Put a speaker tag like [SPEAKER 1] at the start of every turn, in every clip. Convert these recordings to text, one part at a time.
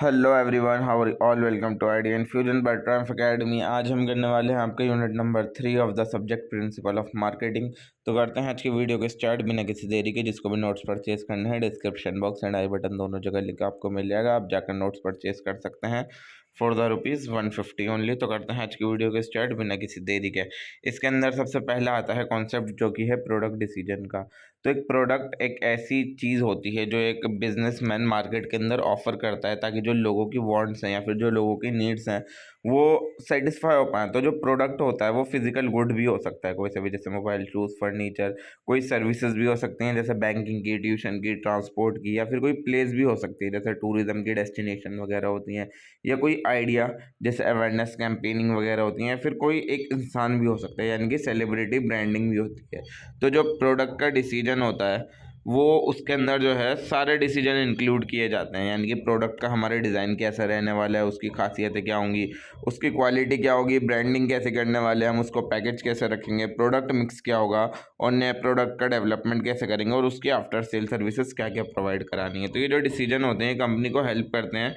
[SPEAKER 1] Hello everyone, how are all. Welcome to ID infusion by triumph academy. आज हम करने वाले हैं आपका unit number 3 of the subject principle of marketing. तो करते हैं आज की वीडियो को स्टार्ट बिना किसी देरी के। जिसको भी नोट्स परचेज करने हैं, description box and I button दोनों जगह लिंक आपको मिल जाएगा। आप जाकर नोट्स परचेज कर सकते हैं फॉर द ₹150 ओनली। तो करते हैं आज की वीडियो को स्टार्ट बिना किसी देरी के। इसके अंदर सबसे पहला आता है कॉन्सेप्ट, जो कि है प्रोडक्ट डिसीजन का। तो एक प्रोडक्ट एक ऐसी चीज़ होती है जो एक बिजनेसमैन मार्केट के अंदर ऑफर करता है, ताकि जो लोगों की वांट्स हैं या फिर जो लोगों की नीड्स हैं वो सेटिस्फाई हो पाए। तो जो प्रोडक्ट होता है वो फिजिकल गुड भी हो सकता है कोई से भी, जैसे मोबाइल, शूज़, फर्नीचर। कोई सर्विसेज भी हो सकती हैं, जैसे बैंकिंग की, ट्यूशन की, ट्रांसपोर्ट की, या फिर कोई प्लेस भी हो सकती है, जैसे टूरिज्म की डेस्टिनेशन वगैरह होती हैं, या कोई आइडिया जैसे अवेयरनेस कैंपेनिंग वगैरह होती हैं, फिर कोई एक इंसान भी हो सकता है, यानी कि सेलिब्रिटी ब्रांडिंग भी होती है। तो जो प्रोडक्ट का डिसीजन होता है वो उसके अंदर जो है सारे डिसीजन इंक्लूड किए जाते हैं, यानी कि प्रोडक्ट का हमारे डिज़ाइन कैसा रहने वाला है, उसकी खासियतें क्या होंगी, उसकी क्वालिटी क्या होगी, ब्रांडिंग कैसे करने वाले हैं हम, उसको पैकेज कैसे रखेंगे, प्रोडक्ट मिक्स क्या होगा, और नए प्रोडक्ट का डेवलपमेंट कैसे करेंगे, और उसकी आफ्टर सेल सर्विसेज क्या क्या प्रोवाइड करानी है। तो ये जो डिसीजन होते हैं कंपनी को हेल्प करते हैं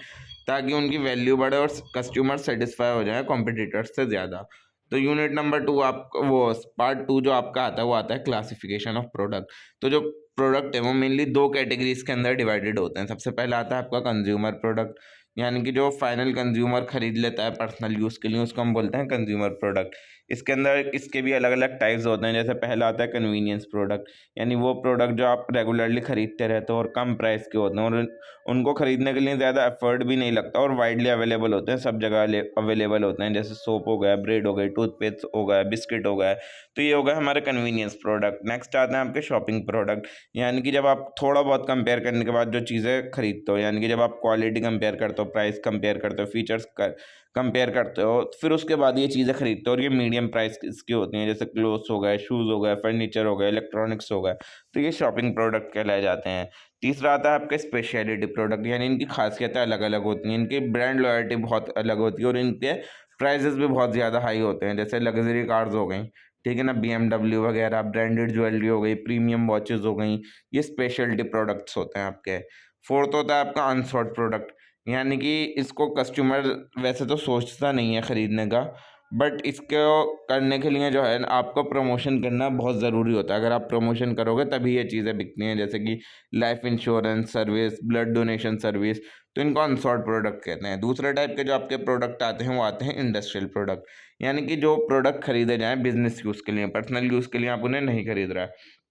[SPEAKER 1] ताकि उनकी वैल्यू बढ़े और कस्टमर सेटिस्फाई हो जाए कॉम्पिटिटर्स से ज़्यादा। तो यूनिट नंबर 2 आप वो पार्ट 2 जो आपका आता है वो आता है क्लासिफिकेशन ऑफ प्रोडक्ट। तो जो प्रोडक्ट है वो मेनली दो कैटेगरीज के अंदर डिवाइडेड होते हैं। सबसे पहला आता है आपका कंज्यूमर प्रोडक्ट, यानी कि जो फाइनल कंज्यूमर खरीद लेता है पर्सनल यूज़ के लिए, उसको हम बोलते हैं कंज्यूमर प्रोडक्ट। इसके अंदर इसके भी अलग अलग टाइप्स होते हैं। जैसे पहला आता है कन्वीनियंस प्रोडक्ट, यानी वो प्रोडक्ट जो आप रेगुलरली खरीदते रहते हो और कम प्राइस के होते हैं, और उनको खरीदने के लिए ज़्यादा एफर्ट भी नहीं लगता और वाइडली अवेलेबल होते हैं, सब जगह अवेलेबल होते हैं। जैसे सोप हो गया, ब्रेड हो गई, टूथपेस्ट हो गया, बिस्किट हो गया। तो ये हो गए हमारे कन्वीनियंस प्रोडक्ट। नेक्स्ट आते हैं आपके शॉपिंग प्रोडक्ट, यानी कि जब आप थोड़ा बहुत कंपेयर करने के बाद जो चीज़ें खरीदते हो, यानी कि जब आप क्वालिटी कंपेयर करते हो, प्राइस कंपेयर करते हो, फीचर्स कंपेयर करते हो, फिर उसके बाद ये चीज़ें खरीदते हो, और ये मीडियम प्राइस की होती हैं। जैसे क्लोथ्स हो गए, शूज़ हो गए, फर्नीचर हो गए, इलेक्ट्रॉनिक्स हो गए। तो ये शॉपिंग प्रोडक्ट कहलाए जाते हैं। तीसरा आता है आपका स्पेशलिटी प्रोडक्ट, यानी इनकी खासियतें अलग अलग होती हैं, इनकी ब्रांड लॉयल्टी बहुत अलग होती है, और इनके प्राइजेस भी बहुत ज़्यादा हाई होते हैं। जैसे लग्जरी कार्स हो गई, ठीक है ना, BMW वगैरह, ब्रांडेड ज्वेलरी हो गई, प्रीमियम वॉचेस हो गई, ये स्पेशलिटी प्रोडक्ट्स होते हैं आपके। फोर्थ होता है आपका अनसॉट प्रोडक्ट, यानी कि इसको कस्टमर वैसे तो सोचता नहीं है ख़रीदने का, बट इसको करने के लिए जो है ना आपको प्रमोशन करना बहुत ज़रूरी होता है। अगर आप प्रमोशन करोगे तभी ये चीज़ें बिकती हैं, जैसे कि life insurance service, blood donation service. तो इनको अनसॉल्ड प्रोडक्ट कहते हैं। दूसरे टाइप के जो आपके प्रोडक्ट आते हैं वो आते हैं इंडस्ट्रियल प्रोडक्ट, यानी कि जो प्रोडक्ट खरीदे जाएँ बिजनेस यूज़ के लिए, पर्सनल यूज़ के लिए आप उन्हें नहीं खरीद रहा है।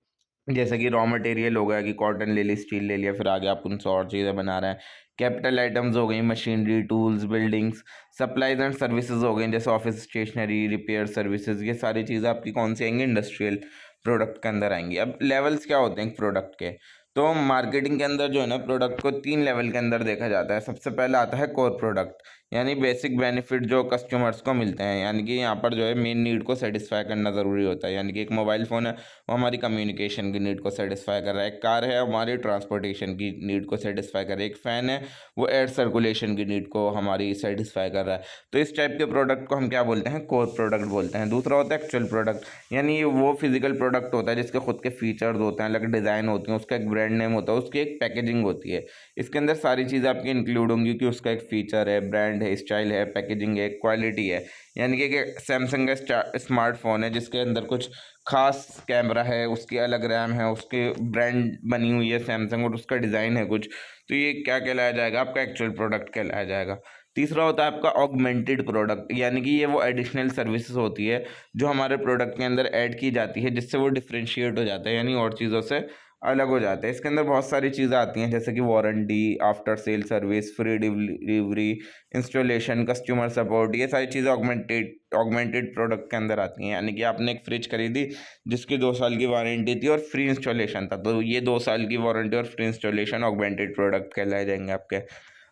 [SPEAKER 1] जैसे कि रॉ मटेरियल हो गया, कि कॉटन ले ली, स्टील ले लिया, फिर आगे आप उनसे और चीज़ें बना रहे हैं। कैपिटल आइटम्स हो गई, machinery, tools, buildings. Supplies and services हो गई, जैसे ऑफिस स्टेशनरी, रिपेयर सर्विसेज। ये सारी चीज़ें आपकी कौन सी आएंगी? इंडस्ट्रियल प्रोडक्ट के अंदर आएंगी। अब लेवल्स क्या होते हैं प्रोडक्ट के? तो मार्केटिंग के अंदर जो है ना प्रोडक्ट को 3 लेवल के अंदर देखा जाता है। सबसे पहला आता है कोर प्रोडक्ट, यानी बेसिक बेनिफिट जो कस्टमर्स को मिलते हैं, यानी कि यहाँ पर जो है मेन नीड को सेटिस्फाई करना ज़रूरी होता है। यानी कि एक मोबाइल फ़ोन है, वो हमारी कम्युनिकेशन की नीड को सेटिस्फाई कर रहा है। एक कार है, हमारी ट्रांसपोर्टेशन की नीड को सेटिस्फाई कर रहा है। एक फ़ैन है, वो एयर सर्कुलेशन की नीड को हमारी सेटिस्फाई कर रहा है। तो इस टाइप के प्रोडक्ट को हम क्या बोलते हैं? कोर प्रोडक्ट बोलते हैं। दूसरा होता है एक्चुअल प्रोडक्ट, यानी वो फिजिकल प्रोडक्ट होता है जिसके खुद के फीचर्स होते हैं, अलग डिज़ाइन होती हैं, उसका एक ब्रांड नेम होता है, उसकी एक पैकेजिंग होती है। इसके अंदर सारी चीज़ें आपकी इंक्लूड होंगी, कि उसका एक फीचर है, ब्रांड है, स्टाइल है, पैकेजिंग है, क्वालिटी है। यानी कि एक सैमसंग का स्मार्टफोन है जिसके अंदर कुछ खास कैमरा है, उसकी अलग रैम है, उसके ब्रांड बनी हुई है सैमसंग, और उसका डिज़ाइन है कुछ। तो ये क्या कहलाया जाएगा? आपका एक्चुअल प्रोडक्ट कहलाया जाएगा। तीसरा होता है आपका ऑगमेंटेड प्रोडक्ट, यानी कि ये वो एडिशनल सर्विसेज होती है जो हमारे प्रोडक्ट के अंदर ऐड की जाती है, जिससे वो डिफ्रेंशिएट हो जाता है, यानी और चीज़ों से अलग हो जाते हैं। इसके अंदर बहुत सारी चीज़ें आती हैं, जैसे कि warranty, after sale service, free delivery, installation, customer support. ये सारी चीज़ें ऑगमेंटेड प्रोडक्ट के अंदर आती हैं। यानी कि आपने एक फ्रिज खरीदी जिसकी 2 साल की वारंटी थी और फ्री इंस्टॉलेशन था, तो ये 2 साल की वारंटी और फ्री इंस्टॉलेशन ऑगमेंटेड प्रोडक्ट कहलाए जाएंगे आपके।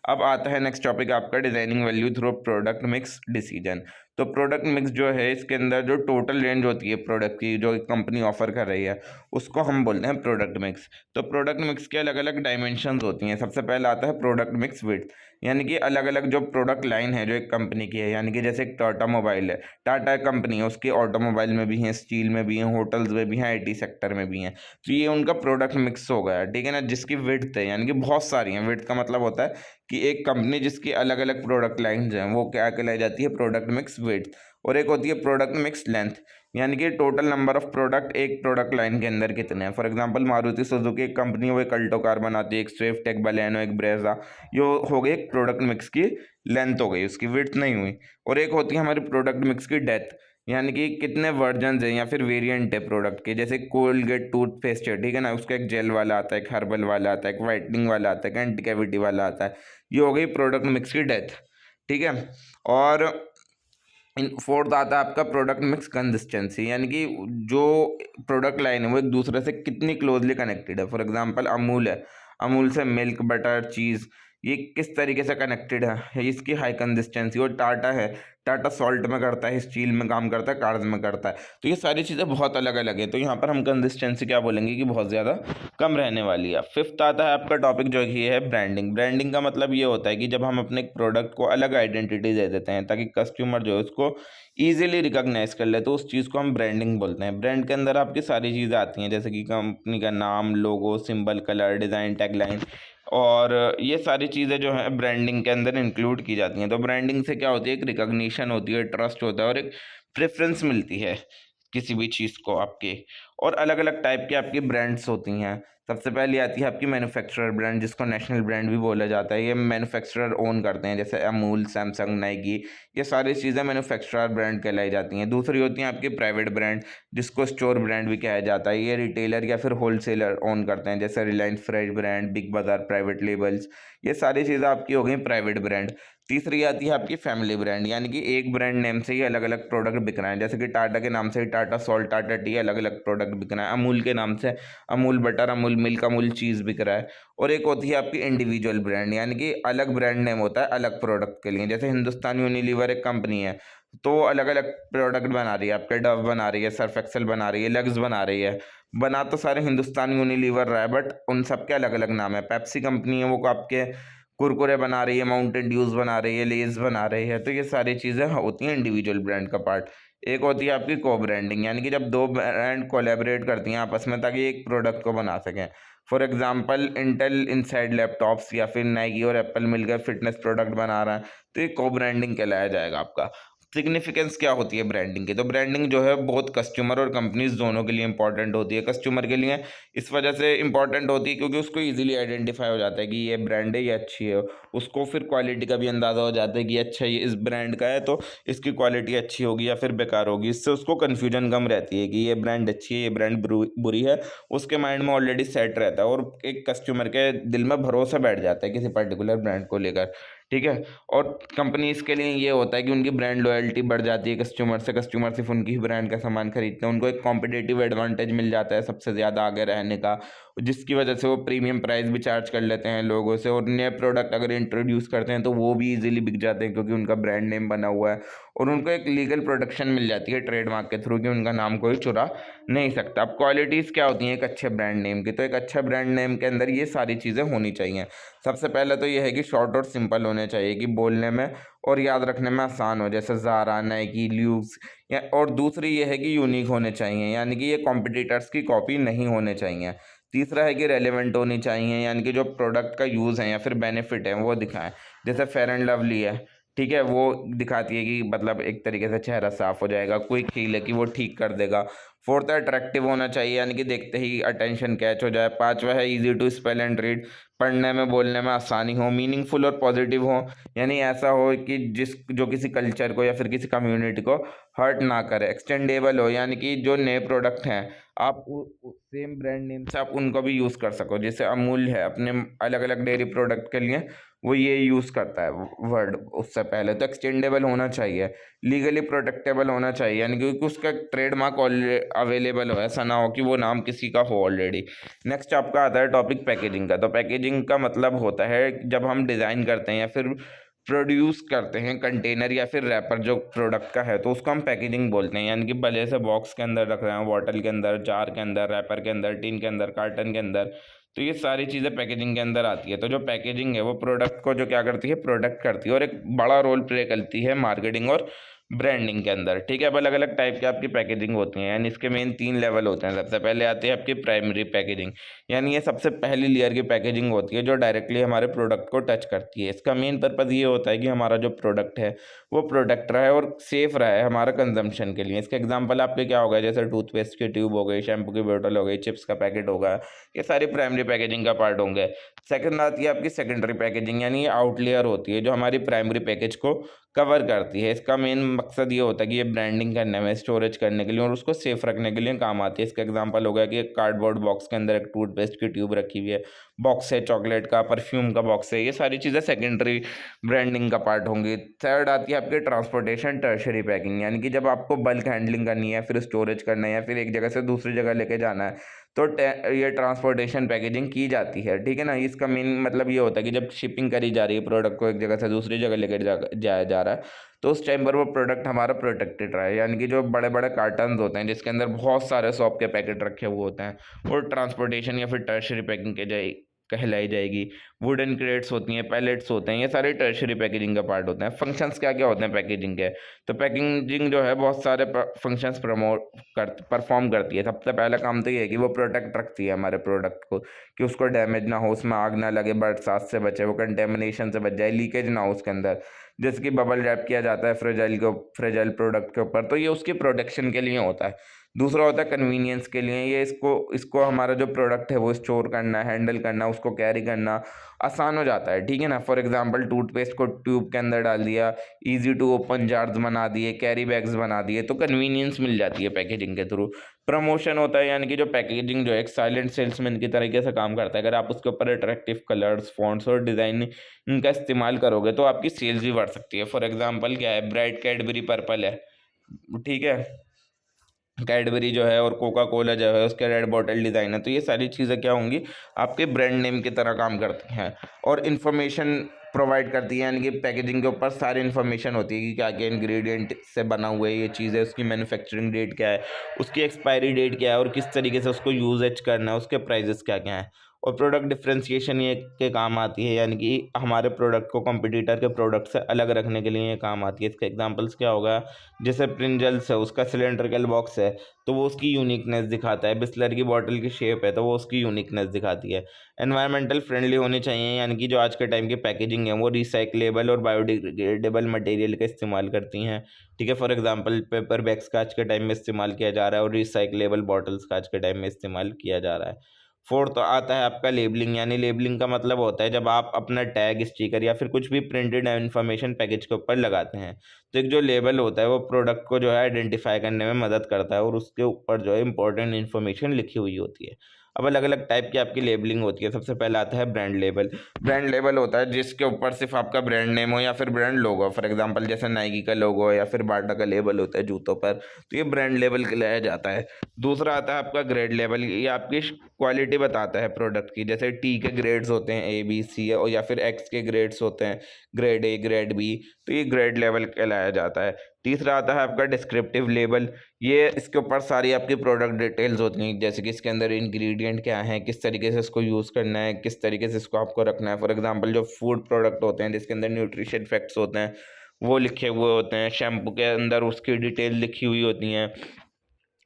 [SPEAKER 1] अब आता है नेक्स्ट टॉपिक आपका, designing value through product mix decision. तो प्रोडक्ट मिक्स जो है, इसके अंदर जो टोटल रेंज होती है प्रोडक्ट की, जो कंपनी ऑफर कर रही है, उसको हम बोलते हैं प्रोडक्ट मिक्स। तो प्रोडक्ट मिक्स के अलग अलग डायमेंशंस होती हैं। सबसे पहला आता है प्रोडक्ट मिक्स विड्थ, यानी कि अलग अलग जो प्रोडक्ट लाइन है जो एक कंपनी की है, यानी कि जैसे एक टाटा मोबाइल है, टाटा कंपनी है, उसकी ऑटोमोबाइल में भी है, स्टील में भी है, होटल्स में भी हैं, आईटी सेक्टर में भी हैं। तो ये उनका प्रोडक्ट मिक्स हो गया, ठीक है ना, जिसकी विड्थ है, यानी कि बहुत सारी हैं। विड्थ का मतलब होता है कि एक कंपनी जिसकी अलग अलग प्रोडक्ट लाइन्स हैं वो क्या कहलाई जाती है, प्रोडक्ट मिक्स विड्थ। और एक होती है प्रोडक्ट मिक्स लेंथ, यानी कि टोटल नंबर ऑफ प्रोडक्ट एक प्रोडक्ट लाइन के अंदर कितने हैं। फॉर एग्जांपल मारुति सुजुकी एक कंपनी है, वो एक अल्टो कार बनाती है, एक स्विफ्ट, एक बलेनो, एक ब्रेजा। ये हो गई एक प्रोडक्ट मिक्स की लेंथ हो गई, उसकी विड्थ नहीं हुई। और एक होती है हमारी प्रोडक्ट मिक्स की डेप्थ, यानी कि कितने वर्जन है या फिर वेरिएंट है प्रोडक्ट के। जैसे कोलगेट टूथपेस्ट है, ठीक है ना, उसका एक जेल वाला आता है, एक हर्बल वाला आता है, एक वाइटनिंग वाला आता है, एक एंटी कैविटी वाला आता है। ये हो गई प्रोडक्ट मिक्स की डेप्थ, ठीक है। और इन फोर्थ आता है आपका प्रोडक्ट मिक्स कंसिस्टेंसी, यानी कि जो प्रोडक्ट लाइन है वो एक दूसरे से कितनी क्लोजली कनेक्टेड है। फॉर एग्जांपल अमूल है, अमूल से मिल्क, बटर, चीज़, ये किस तरीके से कनेक्टेड है, इसकी हाई कंसिस्टेंसी। और टाटा है, टाटा सॉल्ट में करता है, स्टील में काम करता है, कार्स में करता है। तो ये सारी चीज़ें बहुत अलग अलग है, तो यहाँ पर हम कंसिस्टेंसी क्या बोलेंगे कि बहुत ज़्यादा कम रहने वाली है। फिफ्थ आता है आपका टॉपिक जो कि है ब्रांडिंग। ब्रांडिंग का मतलब ये होता है कि जब हम अपने प्रोडक्ट को अलग आइडेंटिटी दे देते हैं ताकि कस्टमर जो है उसको ईजिली रिकॉग्नाइज कर ले, तो उस चीज़ को हम ब्रांडिंग बोलते हैं। ब्रांड के अंदर आपकी सारी चीज़ें आती हैं, जैसे कि कंपनी का नाम, लोगो, सिंबल, कलर, डिज़ाइन, टैगलाइन, और ये सारी चीज़ें जो है ब्रांडिंग के अंदर इंक्लूड की जाती हैं। तो ब्रांडिंग से क्या होती है, एक रिकॉग्निशन होती है, ट्रस्ट होता है और एक प्रेफरेंस मिलती है किसी भी चीज़ को आपके। और अलग अलग टाइप की आपकी ब्रांड्स होती हैं। सबसे पहले आती है आपकी मैन्युफैक्चरर ब्रांड, जिसको नेशनल ब्रांड भी बोला जाता है। ये मैन्युफैक्चरर ओन करते हैं, जैसे अमूल, सैमसंग, नाइकी, ये सारी चीज़ें मैन्युफैक्चरर ब्रांड कहलाई जाती हैं। दूसरी होती हैं आपकी प्राइवेट ब्रांड, जिसको स्टोर ब्रांड भी कहा जाता है। ये रिटेलर या फिर होलसेलर ओन करते हैं, जैसे रिलायंस फ्रेश ब्रांड, बिग बाज़ार, प्राइवेट लेबल्स, ये सारी चीज़ें आपकी हो गई प्राइवेट ब्रांड। तीसरी आती है आपकी फैमिली ब्रांड, यानी कि एक ब्रांड नेम से ही अलग अलग प्रोडक्ट बिक रहे हैं। जैसे कि टाटा के नाम से ही टाटा सॉल्ट, टाटा टी, अलग अलग प्रोडक्ट बिक रहे हैं। अमूल के नाम से अमूल बटर, अमूल मिल्क, अमूल चीज़ बिक रहा है। और एक होती है आपकी इंडिविजुअल ब्रांड, यानी कि अलग ब्रांड नेम होता है अलग प्रोडक्ट के लिए। जैसे हिंदुस्तान यूनिलीवर एक कंपनी है, तो अलग अलग प्रोडक्ट बना रही है, आपके डव बना रही है, सर्फ एक्सेल बना रही है, लग्स बना रही है। बना तो सारे हिंदुस्तान यूनिलीवर रहा है, बट उन सब के अलग अलग नाम है। पेप्सी कंपनी है, वो आपके कुरकुरे बना रही है, माउंटेन ड्यूज बना रही है, लेज बना रही है। तो ये सारी चीज़ें होती हैं इंडिविजुअल ब्रांड का पार्ट। एक होती है आपकी को ब्रांडिंग, यानी कि जब दो ब्रांड कोलैबोरेट करती हैं आपस में ताकि एक प्रोडक्ट को बना सकें। For example Intel inside laptops या फिर नाइकी और एप्पल मिलकर फिटनेस प्रोडक्ट बना रहा है, तो ये को ब्रांडिंग कहलाया जाएगा आपका। सिग्निफिकेंस क्या होती है ब्रांडिंग की, तो ब्रांडिंग जो है बहुत कस्टमर और कंपनीज दोनों के लिए इंपॉर्टेंट होती है। कस्टमर के लिए इस वजह से इंपॉर्टेंट होती है क्योंकि उसको इजीली आइडेंटिफाई हो जाता है कि ये ब्रांड है, ये अच्छी है। उसको फिर क्वालिटी का भी अंदाज़ा हो जाता है कि अच्छा ये इस ब्रांड का है तो इसकी क्वालिटी अच्छी होगी या फिर बेकार होगी। इससे उसको कन्फ्यूजन कम रहती है कि ये ब्रांड अच्छी है, ये ब्रांड बुरी है। उसके माइंड में ऑलरेडी सेट रहता है और एक कस्टमर के दिल में भरोसा बैठ जाता है किसी पर्टिकुलर ब्रांड को लेकर, ठीक है। और कंपनीज के लिए ये होता है कि उनकी ब्रांड लॉयल्टी बढ़ जाती है कस्टमर से, कस्टमर सिर्फ उनकी ही ब्रांड का सामान खरीदते हैं, उनको एक कॉम्पिटिटिव एडवांटेज मिल जाता है सबसे ज़्यादा आगे रहने का, जिसकी वजह से वो प्रीमियम प्राइस भी चार्ज कर लेते हैं लोगों से। और नए प्रोडक्ट अगर इंट्रोड्यूस करते हैं तो वो भी इजीली बिक जाते हैं क्योंकि उनका ब्रांड नेम बना हुआ है और उनको एक लीगल प्रोटेक्शन मिल जाती है ट्रेडमार्क के थ्रू कि उनका नाम कोई चुरा नहीं सकता। अब क्वालिटीज़ क्या होती हैं एक अच्छे ब्रांड नेम की, तो एक अच्छा ब्रांड नेम के अंदर ये सारी चीज़ें होनी चाहिए। सबसे पहले तो ये है कि शॉर्ट और सिंपल होने चाहिए, कि बोलने में और याद रखने में आसान हो, जैसे ज़ारा, नाइकी, ल्यूक्स। या और दूसरी ये है कि यूनिक होने चाहिए, यानी कि ये कॉम्पिटिटर्स की कॉपी नहीं होने चाहिए। तीसरा है कि रेलेवेंट होनी चाहिए, यानी कि जो प्रोडक्ट का यूज़ है या फिर बेनिफिट है वो दिखाएं। जैसे फेयर एंड लवली है, ठीक है, वो दिखाती है कि मतलब एक तरीके से चेहरा साफ हो जाएगा। क्विक हील है कि वो ठीक कर देगा। फोर्थ है अट्रैक्टिव होना चाहिए, यानी कि देखते ही अटेंशन कैच हो जाए। पांचवा है easy to spell and read, पढ़ने में बोलने में आसानी हो। मीनिंगफुल और पॉजिटिव हो, यानी ऐसा हो कि जो किसी कल्चर को या फिर किसी कम्युनिटी को हर्ट ना करे। एक्सटेंडेबल हो, यानी कि जो नए प्रोडक्ट हैं आप सेम ब्रांड नेम से आप उनको भी यूज़ कर सको। जैसे अमूल है, अपने अलग अलग डेयरी प्रोडक्ट के लिए वो ये यूज़ करता है वर्ड उससे पहले। तो एक्सटेंडेबल होना चाहिए, लीगली प्रोटेक्टेबल होना चाहिए, यानी क्योंकि उसका ट्रेडमार्क अवेलेबल हो, ऐसा ना हो कि वो नाम किसी का हो ऑलरेडी। नेक्स्ट आपका आता है टॉपिक पैकेजिंग का। तो पैकेजिंग का मतलब होता है जब हम डिज़ाइन करते हैं या फिर प्रोड्यूस करते हैं कंटेनर या फिर रैपर जो प्रोडक्ट का है, तो उसको हम पैकेजिंग बोलते हैं। यानी कि भले से बॉक्स के अंदर रख रहे हैं, बॉटल के अंदर, जार के अंदर, रैपर के अंदर, टिन के अंदर, कार्टन के अंदर, तो ये सारी चीज़ें पैकेजिंग के अंदर आती है। तो जो पैकेजिंग है वो प्रोडक्ट को जो क्या करती है, प्रोडक्ट करती है और एक बड़ा रोल प्ले करती है मार्केटिंग और ब्रांडिंग के अंदर। ठीक है, अब अलग अलग टाइप की आपकी पैकेजिंग होती है, यानी इसके मेन 3 लेवल होते हैं। सबसे पहले आती है आपकी प्राइमरी पैकेजिंग, यानी ये सबसे पहली लेयर की पैकेजिंग होती है जो डायरेक्टली हमारे प्रोडक्ट को टच करती है। इसका मेन पर्पज़ ये होता है कि हमारा जो प्रोडक्ट है वो प्रोडक्ट रहा है और सेफ रहा है हमारा कंजम्पशन के लिए। इसका एग्जांपल आपके क्या होगा, जैसे टूथपेस्ट की ट्यूब हो गई, शैम्पू की बोतल हो गई, चिप्स का पैकेट होगा, ये सारी प्राइमरी पैकेजिंग का पार्ट होंगे। सेकंड आती है आपकी सेकेंडरी पैकेजिंग, यानी ये आउटलेयर होती है जो हमारी प्राइमरी पैकेज को कवर करती है। इसका मेन मकसद ये होता है कि ये ब्रांडिंग करने में, स्टोरेज करने के लिए और उसको सेफ रखने के लिए काम आती है। इसका एग्जांपल हो गया कि एक कार्डबोर्ड बॉक्स के अंदर एक टूथपेस्ट की ट्यूब रखी हुई है, बॉक्स है चॉकलेट का, परफ्यूम का बॉक्स है, ये सारी चीज़ें सेकेंडरी ब्रांडिंग का पार्ट होंगी। थर्ड आती है आपकी ट्रांसपोर्टेशन टर्शरी पैकिंग, यानी कि जब आपको बल्क हैंडलिंग करनी है, फिर स्टोरेज करना है या फिर एक जगह से दूसरी जगह लेके जाना है, तो ये ट्रांसपोर्टेशन पैकेजिंग की जाती है। ठीक है ना, इसका मेन मतलब ये होता है कि जब शिपिंग करी जा रही है, प्रोडक्ट को एक जगह से दूसरी जगह लेकर जाया जा रहा है, तो उस टाइम पर वो प्रोडक्ट हमारा प्रोटेक्टेड रहा है। यानी कि जो बड़े बड़े कार्टन्स होते हैं जिसके अंदर बहुत सारे सॉप के पैकेट रखे हुए होते हैं, वो ट्रांसपोर्टेशन या फिर टर्शरी पैकिंग के जाए कहलाई जाएगी। वुडन क्रेट्स होती हैं, पैलेट्स होते हैं, ये सारे टर्शरी पैकेजिंग का पार्ट होते हैं। फंक्शंस क्या क्या होते हैं पैकेजिंग के, तो पैकेजिंग जो है बहुत सारे फंक्शंस परफॉर्म करती है। सबसे पहला काम तो ये है कि वो प्रोटेक्ट रखती है हमारे प्रोडक्ट को, कि उसको डैमेज ना हो, उसमें आग ना लगे, बरसात से बचे, वो कंटेमिनेशन से बच जाए, लीकेज ना हो उसके अंदर, जैसे कि बबल रैप किया जाता है फ्रेजाइल प्रोडक्ट के ऊपर, तो ये उसकी प्रोटेक्शन के लिए होता है। दूसरा होता है कन्वीनियंस के लिए, ये इसको इसको हमारा जो प्रोडक्ट है वो स्टोर करना, हैंडल करना, उसको कैरी करना आसान हो जाता है। ठीक है ना, फॉर एग्जांपल टूथपेस्ट को ट्यूब के अंदर डाल दिया, इजी टू ओपन जार्स बना दिए, कैरी बैग्स बना दिए, तो कन्वीनियंस मिल जाती है पैकेजिंग के थ्रू। प्रमोशन होता है, यानी कि जो पैकेजिंग जो है एक साइलेंट सेल्समैन की तरीके से काम करता है। अगर आप उसके ऊपर अट्रैक्टिव कलर्स, फॉन्ट्स और डिज़ाइन इनका इस्तेमाल करोगे तो आपकी सेल्स भी बढ़ सकती है। फॉर एग्जांपल क्या है, ब्राइट कैडबरी पर्पल है, ठीक है, कैडबरी जो है और कोका कोला जो है उसके रेड बॉटल डिज़ाइन है, तो ये सारी चीज़ें क्या होंगी, आपके ब्रांड नेम की तरह काम करती हैं और इन्फॉर्मेशन प्रोवाइड करती है। यानी कि पैकेजिंग के ऊपर सारी इन्फॉर्मेशन होती है कि क्या क्या इंग्रेडिएंट से बना हुआ है ये चीज़ है, उसकी मैन्युफैक्चरिंग डेट क्या है, उसकी एक्सपायरी डेट क्या है और किस तरीके से उसको यूजेज करना है, उसके प्राइजेस क्या क्या हैं। और प्रोडक्ट डिफ्रेंशिएशन ये के काम आती है, यानी कि हमारे प्रोडक्ट को कंपटीटर के प्रोडक्ट से अलग रखने के लिए ये काम आती है। इसके एग्जांपल्स क्या होगा, जैसे प्रिंजल्स है, उसका सिलेंड्रिकल बॉक्स है तो वो उसकी यूनिकनेस दिखाता है। बिस्लर की बॉटल की शेप है तो वो उसकी यूनिकनेस दिखाती है। एनवायरमेंटल फ्रेंडली होनी चाहिए, यानी कि जो आज के टाइम की पैकेजिंग है वो रिसाइकलेबल और बायोडिग्रेडेबल मटेरियल का इस्तेमाल करती हैं। ठीक है, फॉर एग्जांपल पेपर बैग्स का आज के टाइम में इस्तेमाल किया जा रहा है और रिसाइकलेबल बॉटल्स का आज के टाइम में इस्तेमाल किया जा रहा है। फोर्थ आता है आपका लेबलिंग, यानी लेबलिंग का मतलब होता है जब आप अपना टैग, स्टिकर या फिर कुछ भी प्रिंटेड इन्फॉर्मेशन पैकेज के ऊपर लगाते हैं, तो एक जो लेबल होता है वो प्रोडक्ट को जो है आइडेंटिफाई करने में मदद करता है और उसके ऊपर जो है इंपॉर्टेंट इन्फॉर्मेशन लिखी हुई होती है। अब अलग अलग टाइप की आपकी लेबलिंग होती है। सबसे पहला आता है ब्रांड लेबल। ब्रांड लेबल होता है जिसके ऊपर सिर्फ आपका ब्रांड नेम हो या फिर ब्रांड लोगो, फॉर एग्जांपल जैसे नाइकी का लोगो हो या फिर बाटा का लेबल होता है जूतों पर, तो ये ब्रांड लेबल कहलाया जाता है। दूसरा आता है आपका ग्रेड लेबल, ये आपकी क्वालिटी बताता है प्रोडक्ट की। जैसे टी के ग्रेड्स होते हैं ए बी सी, और या फिर एक्स के ग्रेड्स होते हैं, ग्रेड ए ग्रेड बी, तो ये ग्रेड लेवल कहलाया जाता है। तीसरा आता है आपका डिस्क्रिप्टिव लेबल, ये इसके ऊपर सारी आपकी प्रोडक्ट डिटेल्स होती हैं, जैसे कि इसके अंदर इंग्रेडिएंट क्या है, किस तरीके से इसको यूज़ करना है, किस तरीके से इसको आपको रखना है। फॉर एग्जांपल जो फूड प्रोडक्ट होते हैं जिसके अंदर न्यूट्रिशन फैक्ट्स होते हैं वो लिखे हुए होते हैं। शैम्पू के अंदर उसकी डिटेल लिखी हुई होती हैं।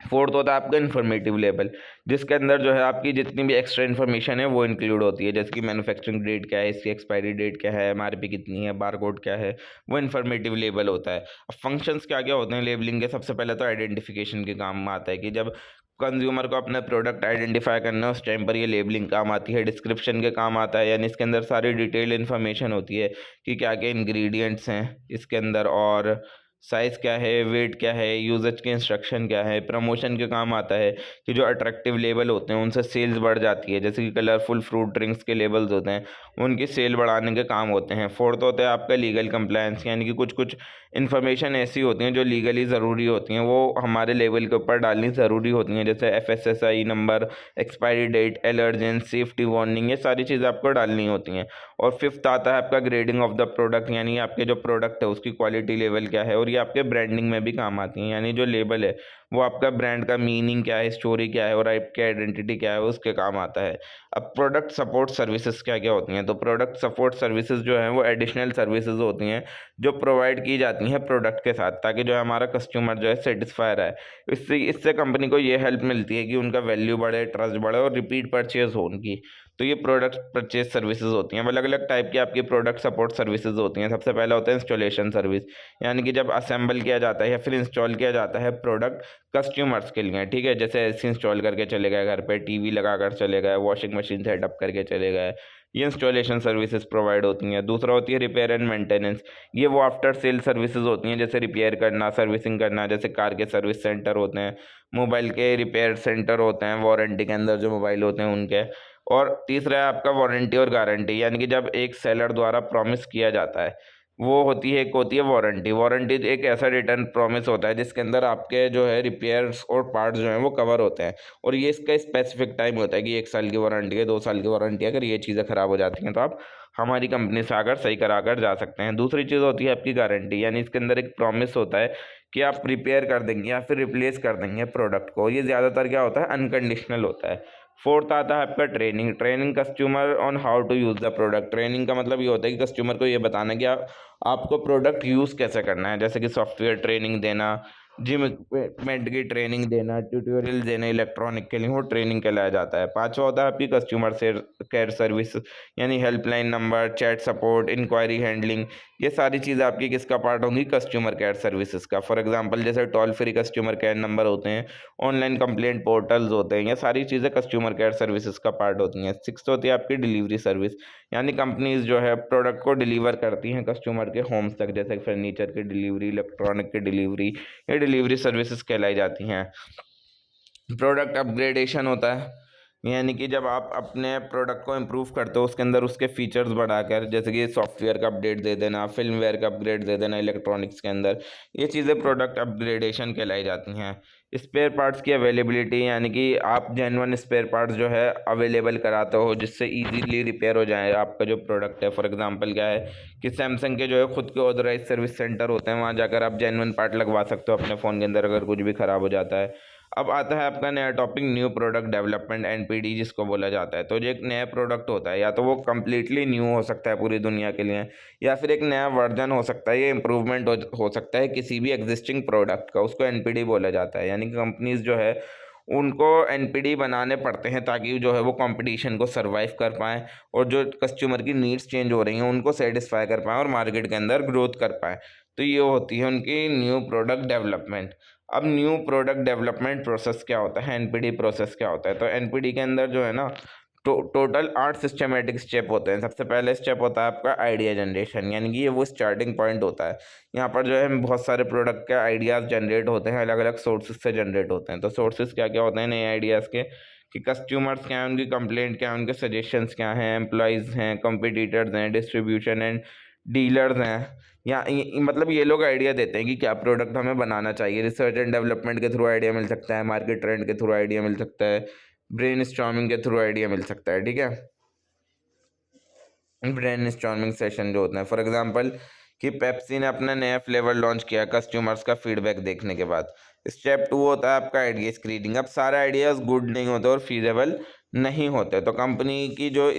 [SPEAKER 1] फोर्थ होता है आपका इन्फॉर्मेटिव लेबल, जिसके अंदर जो है आपकी जितनी भी एक्स्ट्रा इन्फॉर्मेशन है वो इंक्लूड होती है, जैसे कि मैन्युफैक्चरिंग डेट क्या है, इसकी एक्सपायरी डेट क्या है, एमआरपी कितनी है, बारकोड क्या है, वो इन्फॉर्मेटिव लेबल होता है। अब फंक्शंस क्या क्या होते हैं लेबलिंग के, सबसे पहले तो आइडेंटिफिकेशन के काम आता है कि जब कंज्यूमर को अपना प्रोडक्ट आइडेंटिफाई करना है उस टाइम पर ये लेबलिंग काम आती है। डिस्क्रिप्शन के काम आता है, यानी इसके अंदर सारी डिटेल इन्फॉर्मेशन होती है कि क्या क्या इंग्रेडिएंट्स हैं इसके अंदर, और साइज़ क्या है, वेट क्या है, यूजेज के इंस्ट्रक्शन क्या है। प्रमोशन के काम आता है कि जो अट्रैक्टिव लेबल होते हैं उनसे सेल्स बढ़ जाती है, जैसे कि कलरफुल फ्रूट ड्रिंक्स के लेबल्स होते हैं उनकी सेल बढ़ाने के काम होते हैं। फोर्थ होता है आपका लीगल कंप्लायंस, यानी कि कुछ कुछ इन्फॉर्मेशन ऐसी होती हैं जो लीगली ज़रूरी होती हैं, वो हमारे लेवल के ऊपर डालनी ज़रूरी होती हैं, जैसे FSSAI number, expiry date, allergens, safety warning, ये सारी चीज़ें आपको डालनी होती हैं। और फिफ्थ आता है आपका ग्रेडिंग ऑफ द प्रोडक्ट, यानी आपके जो प्रोडक्ट है उसकी क्वालिटी लेवल क्या है और ये आपके ब्रांडिंग में भी काम आती हैं। यानी जो लेबल है वो आपका ब्रांड का मीनिंग क्या है, स्टोरी क्या है और आपकी आइडेंटिटी क्या है उसके काम आता है। अब प्रोडक्ट सपोर्ट सर्विसेज क्या क्या होती हैं, तो प्रोडक्ट सपोर्ट सर्विसेज जो है वो एडिशनल सर्विसेज होती हैं जो प्रोवाइड की जाती हैं प्रोडक्ट के साथ, ताकि जो है हमारा कस्टमर जो है सेटिस्फाई रहे। इससे इससे कंपनी को ये हेल्प मिलती है कि उनका वैल्यू बढ़े, ट्रस्ट बढ़े और रिपीट परचेज हो उनकी। तो ये प्रोडक्ट परचेज सर्विसेज होती हैं। अलग अलग टाइप की आपकी प्रोडक्ट सपोर्ट सर्विसेज होती हैं। सबसे पहले होता है इंस्टॉलेशन सर्विस, यानी कि जब असेंबल किया जाता है या फिर इंस्टॉल किया जाता है प्रोडक्ट कस्टमर्स के लिए, ठीक है, जैसे एसी इंस्टॉल करके चले गए, घर पे टीवी लगा कर चले गए, वॉशिंग मशीन सेटअप करके चले गए, ये इंस्टॉलेशन सर्विसेज प्रोवाइड होती हैं। दूसरा होती है रिपेयर एंड मेंटेनेंस, ये वो आफ्टर सेल सर्विसेज होती हैं, जैसे रिपेयर करना, सर्विसिंग करना, जैसे कार के सर्विस सेंटर होते हैं, मोबाइल के रिपेयर सेंटर होते हैं, वारंटी के अंदर जो मोबाइल होते हैं उनके। और तीसरा है आपका वारंटी और गारंटी, यानी कि जब एक सेलर द्वारा प्रॉमिस किया जाता है वो होती है, एक होती है वारंटी। वारंटी एक ऐसा रिटर्न प्रॉमिस होता है जिसके अंदर आपके जो है रिपेयर्स और पार्ट्स जो हैं वो कवर होते हैं, और ये इसका स्पेसिफिक टाइम होता है कि 1 साल की वारंटी है, 2 साल की वारंटी है। अगर ये चीज़ें ख़राब हो जाती हैं तो आप हमारी कंपनी से आकर सही करा कर जा सकते हैं। दूसरी चीज़ होती है आपकी गारंटी, यानी इसके अंदर एक प्रॉमिस होता है कि आप रिपेयर कर देंगे या फिर रिप्लेस कर देंगे प्रोडक्ट को। ये ज़्यादातर क्या होता है, अनकंडीशनल होता है। फोर्थ आता है आपका training. Training customer on how to use the product. Training का मतलब ये होता है कि कस्टमर को ये बताना कि आपको प्रोडक्ट यूज़ कैसे करना है, जैसे कि सॉफ्टवेयर ट्रेनिंग देना, जिम इक्विपमेंट की ट्रेनिंग देना, ट्यूटोरियल देना इलेक्ट्रॉनिक के लिए, वो ट्रेनिंग कहलाया जाता है। पांचवा होता है आपकी कस्टमर केयर सर्विस, यानी helpline number, chat support, inquiry handling. ये सारी चीज़ें आपकी किसका पार्ट होंगी, कस्टमर केयर सर्विसेज का। फॉर एग्जांपल जैसे toll free customer care number होते हैं, ऑनलाइन कंप्लेंट पोर्टल्स होते हैं, ये सारी चीज़ें कस्टमर केयर सर्विसेज का पार्ट होती हैं। सिक्स होती है आपकी डिलीवरी सर्विस, यानी कंपनीज जो है प्रोडक्ट को डिलीवर करती हैं कस्टमर के होम्स तक, जैसे फर्नीचर की डिलीवरी, इलेक्ट्रॉनिक की डिलीवरी, ये डिलीवरी सर्विसेज कहलाई जाती हैं। प्रोडक्ट अपग्रेडेशन होता है, यानी कि जब आप अपने प्रोडक्ट को इम्प्रूव करते हो उसके अंदर उसके फीचर्स बढ़ाकर, जैसे कि सॉफ्टवेयर का अपडेट दे देना, फिल्मवेयर का अपग्रेड दे देना इलेक्ट्रॉनिक्स के अंदर, ये चीज़ें प्रोडक्ट अपग्रेडेशन कहलाई जाती हैं। स्पेयर पार्ट्स की अवेलेबिलिटी, यानी कि आप जेन्युइन स्पेयर पार्ट्स जो है अवेलेबल कराते हो जिससे इजीली रिपेयर हो जाए आपका जो प्रोडक्ट है। फॉर एग्जांपल क्या है कि सैमसंग के जो है खुद के ऑथराइज सर्विस सेंटर होते हैं, वहाँ जाकर आप जेन्युइन पार्ट लगवा सकते हो अपने फ़ोन के अंदर अगर कुछ भी ख़राब हो जाता है। अब आता है आपका नया topic, new product development, NPD जिसको बोला जाता है। तो जो एक नया प्रोडक्ट होता है या तो वो कम्प्लीटली न्यू हो सकता है पूरी दुनिया के लिए, या फिर एक नया वर्जन हो सकता है, ये इंप्रूवमेंट हो सकता है किसी भी एग्जिस्टिंग प्रोडक्ट का, उसको एनपीडी बोला जाता है। यानी कि कंपनीज जो है उनको एनपीडी बनाने पड़ते हैं ताकि जो है वो कंपटीशन को सर्वाइव कर पाएँ और जो कस्टमर की नीड्स चेंज हो रही हैं उनको सेटिस्फाई कर पाएँ और मार्केट के अंदर ग्रोथ कर पाएँ। तो ये होती है उनकी न्यू प्रोडक्ट डेवलपमेंट। अब न्यू प्रोडक्ट डेवलपमेंट प्रोसेस क्या होता है, एनपीडी प्रोसेस क्या होता है, तो एनपीडी के अंदर जो है ना टोटल 8 सिस्टमेटिक स्टेप होते हैं। सबसे पहले स्टेप होता है आपका आइडिया जनरेशन, यानी कि ये वो स्टार्टिंग पॉइंट होता है। यहाँ पर जो है बहुत सारे प्रोडक्ट के आइडियाज़ जनरेट होते हैं, अलग अलग सोर्सेज से जनरेट होते हैं। तो सोर्सेज क्या क्या होते हैं नए आइडियाज़ के, कि कस्टमर्स क्या हैं, उनकी कंप्लेंट क्या है, उनके सजेशंस क्या हैं, एम्प्लॉयज़ हैं, कॉम्पिटिटर्स हैं, डिस्ट्रीब्यूशन एंड डीलर्स हैं, या मतलब ये लोग आइडिया देते हैं कि क्या प्रोडक्ट हमें बनाना चाहिए। रिसर्च एंड डेवलपमेंट के थ्रू आइडिया मिल सकता है, मार्केट ट्रेंड के थ्रू आइडिया मिल सकता है, ब्रेन स्टॉर्मिंग के थ्रू आइडिया मिल सकता है, ठीक है। ब्रेन स्टॉर्मिंग सेशन जो होते हैं, फॉर एग्जांपल कि पेप्सी ने अपना नया फ्लेवर लॉन्च किया कस्टमर्स का फीडबैक देखने के बाद। स्टेप 2 होता है आपका आइडिया स्क्रीनिंग। अब सारे आइडियाज़ गुड नहीं होते और फीजेबल नहीं होते, तो कंपनी की जो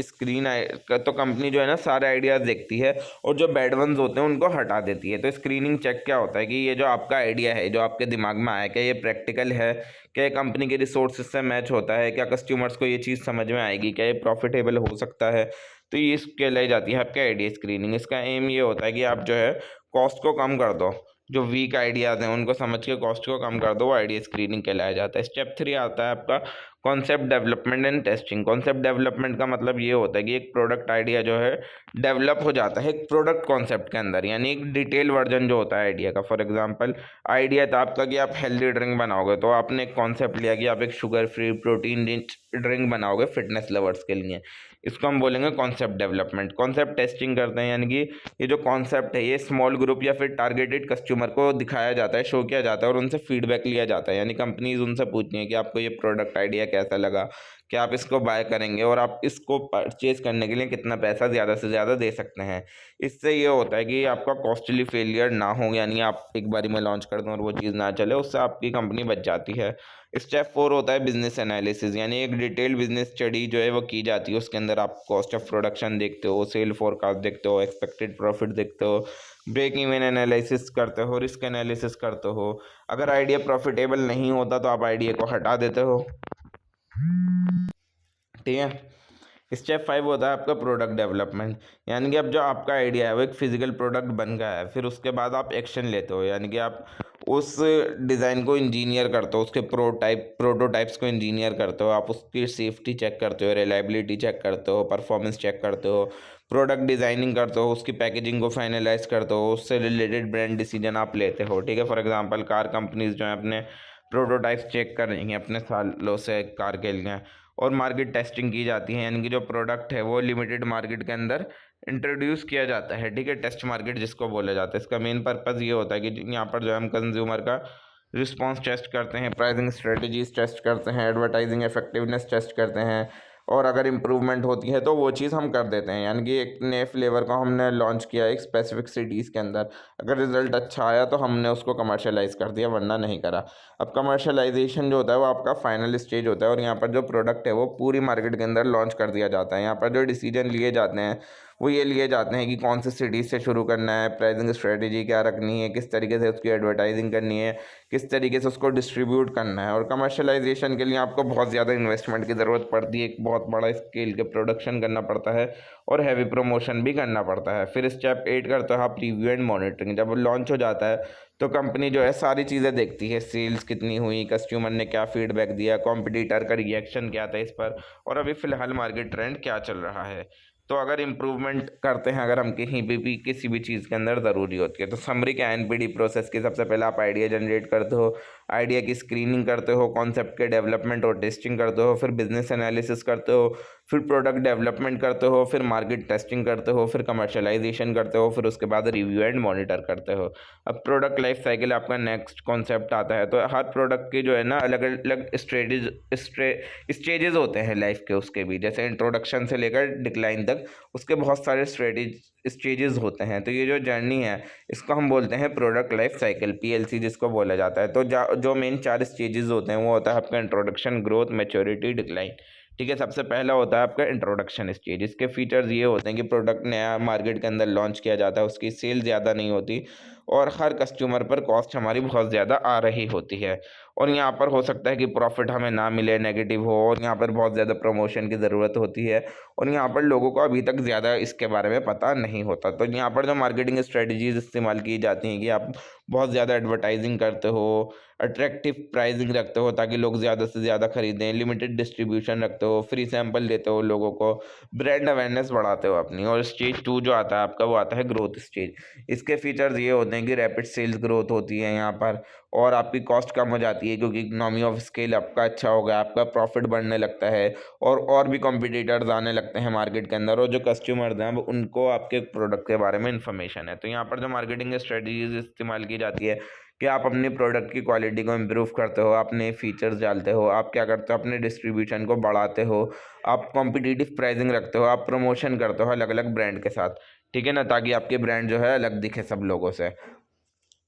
[SPEAKER 1] तो कंपनी जो है ना सारे आइडियाज़ देखती है और जो बैड वंस होते हैं उनको हटा देती है। तो स्क्रीनिंग चेक क्या होता है कि ये जो आपका आइडिया है जो आपके दिमाग में आया, क्या ये प्रैक्टिकल है, क्या ये कंपनी के रिसोर्सेज से मैच होता है, क्या कस्टमर्स को ये चीज़ समझ में आएगी, क्या ये प्रॉफिटेबल हो सकता है। तो ये कहलाई जाती है आपका आइडिया स्क्रीनिंग। इसका एम ये होता है कि आप जो है कॉस्ट को कम कर दो, जो वीक आइडियाज़ हैं उनको समझ के कॉस्ट को कम कर दो, वो आइडिया स्क्रीनिंग कहलाया जाता है। स्टेप 3 आता है आपका concept development and testing. Concept development का मतलब ये होता है कि एक प्रोडक्ट आइडिया जो है डेवलप हो जाता है एक प्रोडक्ट कॉन्सेप्ट के अंदर, यानी एक डिटेल वर्जन जो होता है आइडिया का। फॉर एग्जांपल आइडिया था आपका कि आप हेल्दी ड्रिंक बनाओगे, तो आपने एक कॉन्सेप्ट लिया कि आप एक sugar free protein rich drink बनाओगे फिटनेस लवर्स के लिए, इसको हम बोलेंगे कॉन्सेप्ट डेवलपमेंट। कॉन्सेप्ट टेस्टिंग करते हैं, यानी कि ये जो कॉन्सेप्ट है ये स्मॉल ग्रुप या फिर टारगेटेड कस्टमर को दिखाया जाता है, शो किया जाता है और उनसे फीडबैक लिया जाता है। यानी कंपनीज उनसे पूछती हैं कि आपको ये प्रोडक्ट आइडिया कैसा लगा, कि आप इसको बाय करेंगे और आप इसको परचेज़ करने के लिए कितना पैसा ज़्यादा से ज़्यादा दे सकते हैं। इससे ये होता है कि आपका कॉस्टली फेलियर ना हो, यानी आप एक बारी में लॉन्च कर दें और वो चीज़ ना चले, उससे आपकी कंपनी बच जाती है। स्टेप 4 होता है बिज़नेस एनालिसिस, यानी एक डिटेल्ड बिज़नेस स्टडी जो है वो की जाती है। उसके अंदर आप कॉस्ट ऑफ प्रोडक्शन देखते हो, सेल फोरकास्ट देखते हो, एक्सपेक्टेड प्रॉफिट देखते हो, ब्रेक इवन एनालिसिस करते हो, रिस्क एनालिसिस करते हो। अगर आइडिया प्रॉफिटेबल नहीं होता तो आप आइडिया को हटा देते हो, ठीक है। स्टेप 5 होता है आपका प्रोडक्ट डेवलपमेंट, यानी कि अब जो आपका आइडिया है वो एक फिजिकल प्रोडक्ट बन गया है, फिर उसके बाद आप एक्शन लेते हो, यानी कि आप उस डिज़ाइन को इंजीनियर करते हो, उसके प्रोटोटाइप्स को इंजीनियर करते हो, आप उसकी सेफ्टी चेक करते हो, रिलायबिलिटी चेक करते हो, परफॉर्मेंस चेक करते हो, प्रोडक्ट डिज़ाइनिंग करते हो, उसकी पैकेजिंग को फाइनलाइज करते हो, उससे रिलेटेड ब्रांड डिसीजन आप लेते हो, ठीक है। फॉर एग्जांपल कार कंपनीज जो है अपने प्रोटोटाइप्स चेक कर रही हैं अपने सालों से कार के लिए, और मार्केट टेस्टिंग की जाती है, यानी कि जो प्रोडक्ट है वो लिमिटेड मार्केट के अंदर इंट्रोड्यूस किया जाता है, ठीक है। टेस्ट मार्केट जिसको बोला जाता है, इसका मेन पर्पज़ ये होता है कि यहाँ पर जो है हम कंज्यूमर का रिस्पॉन्स टेस्ट करते हैं, प्राइसिंग स्ट्रेटजीज टेस्ट करते हैं, एडवर्टाइजिंग इफेक्टिवनेस टेस्ट करते हैं, और अगर इम्प्रूवमेंट होती है तो वो चीज़ हम कर देते हैं। यानी कि एक नए फ्लेवर को हमने लॉन्च किया एक स्पेसिफिक सिटीज़ के अंदर, अगर रिजल्ट अच्छा आया तो हमने उसको कमर्शियलाइज़ कर दिया, वरना नहीं करा। अब कमर्शियलाइजेशन जो होता है वो आपका फाइनल स्टेज होता है, और यहाँ पर जो प्रोडक्ट है वो पूरी मार्केट के अंदर लॉन्च कर दिया जाता है। यहाँ पर जो डिसीजन लिए जाते हैं वो ये लिए जाते हैं कि कौन से सिटीज़ से शुरू करना है, प्राइसिंग स्ट्रेटजी क्या रखनी है, किस तरीके से उसकी एडवर्टाइजिंग करनी है, किस तरीके से उसको डिस्ट्रीब्यूट करना है। और कमर्शियलाइजेशन के लिए आपको बहुत ज़्यादा इन्वेस्टमेंट की ज़रूरत पड़ती है, एक बहुत बड़ा स्केल के प्रोडक्शन करना पड़ता है और हैवी प्रमोशन भी करना पड़ता है। फिर स्टेप 8 करते हो आप रिव्यू एंड मॉनिटरिंग। जब लॉन्च हो जाता है तो कंपनी जो है सारी चीज़ें देखती है, सेल्स कितनी हुई, कस्टमर ने क्या फीडबैक दिया, कॉम्पिटिटर का रिएक्शन क्या था इस पर, और अभी फ़िलहाल मार्केट ट्रेंड क्या चल रहा है। तो अगर इम्प्रूवमेंट करते हैं, अगर हम कहीं भी किसी भी चीज़ के अंदर ज़रूरी होती है, तो समरी क्या एनपीडी प्रोसेस की सबसे पहले आप आइडिया जनरेट करते हो, आइडिया की स्क्रीनिंग करते हो, कॉन्सेप्ट के डेवलपमेंट और टेस्टिंग करते हो, फिर बिजनेस एनालिसिस करते हो, फिर प्रोडक्ट डेवलपमेंट करते हो, फिर मार्केट टेस्टिंग करते हो, फिर कमर्शलाइजेशन करते हो, फिर उसके बाद रिव्यू एंड मॉनिटर करते हो। अब प्रोडक्ट लाइफ साइकिल आपका नेक्स्ट कॉन्सेप्ट आता है। तो हर प्रोडक्ट की जो है ना अलग अलग स्टेजेस होते हैं लाइफ के, उसके भी जैसे इंट्रोडक्शन से लेकर डिक्लाइन तक उसके बहुत सारे स्टेजेस होते हैं। तो ये जो जर्नी है इसको हम बोलते हैं प्रोडक्ट लाइफ साइकिल, पीएलसी जिसको बोला जाता है। तो जो मेन 4 स्टेजेस होते हैं वो होता है आपका इंट्रोडक्शन, ग्रोथ, मैच्योरिटी, डिक्लाइन, ठीक है। सबसे पहला होता है आपका इंट्रोडक्शन स्टेज। इसके फीचर्स ये होते हैं कि प्रोडक्ट नया मार्केट के अंदर लॉन्च किया जाता है, उसकी सेल ज़्यादा नहीं होती और हर कस्टमर पर कॉस्ट हमारी बहुत ज़्यादा आ रही होती है, और यहाँ पर हो सकता है कि प्रॉफिट हमें ना मिले, नेगेटिव हो, और यहाँ पर बहुत ज़्यादा प्रमोशन की ज़रूरत होती है, और यहाँ पर लोगों को अभी तक ज़्यादा इसके बारे में पता नहीं होता। तो यहाँ पर जो मार्केटिंग स्ट्रेटजीज इस्तेमाल की जाती हैं कि आप बहुत ज़्यादा एडवर्टाइजिंग करते हो, अट्रैक्टिव प्राइसिंग रखते हो ताकि लोग ज़्यादा से ज़्यादा खरीदें, लिमिटेड डिस्ट्रीब्यूशन रखते हो, फ्री सैंपल देते हो लोगों को, ब्रांड अवेयरनेस बढ़ाते हो अपनी। और स्टेज 2 जो आता है आपका वो आता है ग्रोथ स्टेज। इसके फीचर्स ये होते हैं कि रैपिड सेल्स ग्रोथ होती है यहाँ पर, और आपकी कॉस्ट कम हो जाती है क्योंकि इकोनॉमी ऑफ स्केल आपका अच्छा हो गया, आपका प्रॉफिट बढ़ने लगता है, और भी कॉम्पिटिटर्स आने लगते हैं मार्केट के अंदर, और जो कस्टमर्स हैं उनको आपके प्रोडक्ट के बारे में इन्फॉर्मेशन है। तो यहाँ पर जो मार्केटिंग स्ट्रेटजीज इस्तेमाल की जाती है कि आप अपने प्रोडक्ट की क्वालिटी को इम्प्रूव करते हो, आप नए फीचर्स डालते हो, आप क्या करते हो अपने डिस्ट्रीब्यूशन को बढ़ाते हो, आप कॉम्पिटिटिव प्राइसिंग रखते हो, आप प्रमोशन करते हो अलग अलग ब्रांड के साथ, ठीक है ना, ताकि आपकी ब्रांड जो है अलग दिखे सब लोगों से।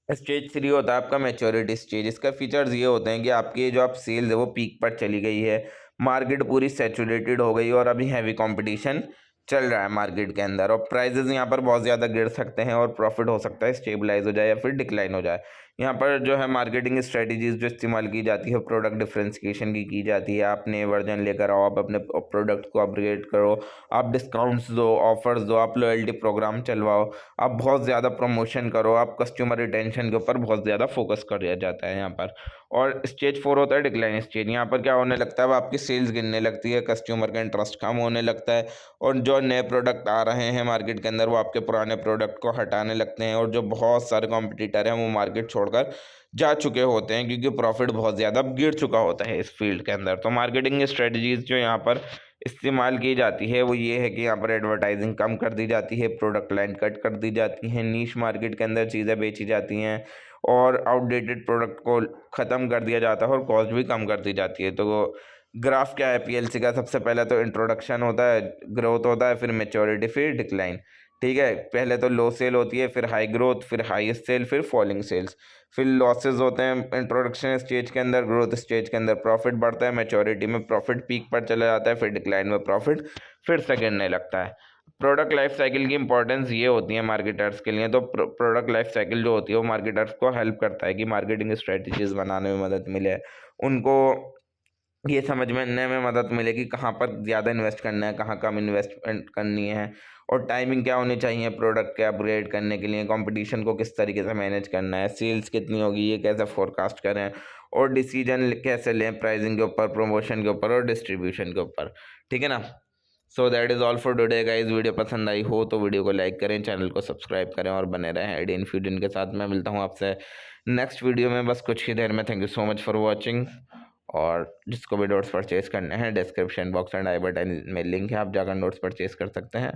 [SPEAKER 1] स्टेज 3 होता है आपका मैच्योरिटी स्टेज। इसका फीचर्स ये होते हैं कि आपकी जो आप सेल्स है वो पीक पर चली गई है, मार्केट पूरी सैचुरेटेड हो गई और अभी हैवी कंपटीशन चल रहा है मार्केट के अंदर, और प्राइजेज यहाँ पर बहुत ज़्यादा गिर सकते हैं और प्रॉफिट हो सकता है स्टेबलाइज हो जाए या फिर डिक्लाइन हो जाए। यहाँ पर जो है मार्केटिंग स्ट्रेटजीज जो इस्तेमाल की जाती है प्रोडक्ट डिफ्रेंसिएशन की जाती है। आप नए वर्जन लेकर आओ, आप अपने प्रोडक्ट को अपग्रेड करो, आप डिस्काउंट्स दो, ऑफर्स दो, आप लॉयल्टी प्रोग्राम चलवाओ, आप बहुत ज़्यादा प्रमोशन करो, आप कस्टमर रिटेंशन के ऊपर बहुत ज़्यादा फोकस कर दिया जाता है यहाँ पर। और स्टेज 4 होता है डिक्लाइन स्टेज। यहाँ पर क्या होने लगता है, अब आपकी सेल्स गिरने लगती है, कस्टमर का इंटरेस्ट कम होने लगता है, और जो नए प्रोडक्ट आ रहे हैं मार्केट के अंदर वो आपके पुराने प्रोडक्ट को हटाने लगते हैं, और जो बहुत सारे कॉम्पिटिटर हैं वो मार्केट छोड़कर जा चुके होते हैं क्योंकि प्रॉफिट बहुत ज़्यादा गिर चुका होता है इस फील्ड के अंदर। तो मार्केटिंग स्ट्रेटजीज जो यहाँ पर इस्तेमाल की जाती है वो ये है कि यहाँ पर एडवर्टाइजिंग कम कर दी जाती है, प्रोडक्ट लाइन कट कर दी जाती है, नीश मार्केट के अंदर चीज़ें बेची जाती हैं, और आउटडेटेड प्रोडक्ट को ख़त्म कर दिया जाता है और कॉस्ट भी कम कर दी जाती है। तो ग्राफ क्या है पीएलसी का? सबसे पहले तो इंट्रोडक्शन होता है, ग्रोथ होता है, फिर मेच्योरिटी, फिर डिक्लाइन। ठीक है, पहले तो लो सेल होती है, फिर हाई ग्रोथ, फिर हाईएस्ट सेल, फिर फॉलिंग सेल्स, फिर लॉसेस होते हैं इंट्रोडक्शन स्टेज के अंदर, ग्रोथ स्टेज के अंदर प्रॉफिट बढ़ता है, मेच्योरिटी में प्रॉफिट पीक पर चला जाता है, फिर डिक्लाइन में प्रॉफिट फिर से गिरने लगता है। प्रोडक्ट लाइफ साइकिल की इंपॉर्टेंस ये होती है मार्केटर्स के लिए। तो प्रोडक्ट लाइफ साइकिल जो होती है वो मार्केटर्स को हेल्प करता है कि मार्केटिंग स्ट्रेटजीज बनाने में मदद मिले, उनको ये समझने में मदद मिलेगी कहाँ पर ज़्यादा इन्वेस्ट करना है, कहाँ कम इन्वेस्टमेंट करनी है, और टाइमिंग क्या होनी चाहिए प्रोडक्ट के अपग्रेड करने के लिए, कंपटीशन को किस तरीके से मैनेज करना है, सेल्स कितनी होगी ये कैसे फोरकास्ट करें, और डिसीजन कैसे लें प्राइसिंग के ऊपर, प्रमोशन के ऊपर और डिस्ट्रीब्यूशन के ऊपर। ठीक है ना। So that is all for today guys. Video पसंद आई हो तो वीडियो को लाइक करें, चैनल को सब्सक्राइब करें और बने रहें आइडिया इन्फ्यूजन के साथ। मैं मिलता हूँ आपसे नेक्स्ट वीडियो में बस कुछ ही देर में। Thank you so much for watching. और जिसको भी नोट्स परचेज करने हैं description box and I button में लिंक है, आप जाकर नोट्स परचेज कर सकते हैं।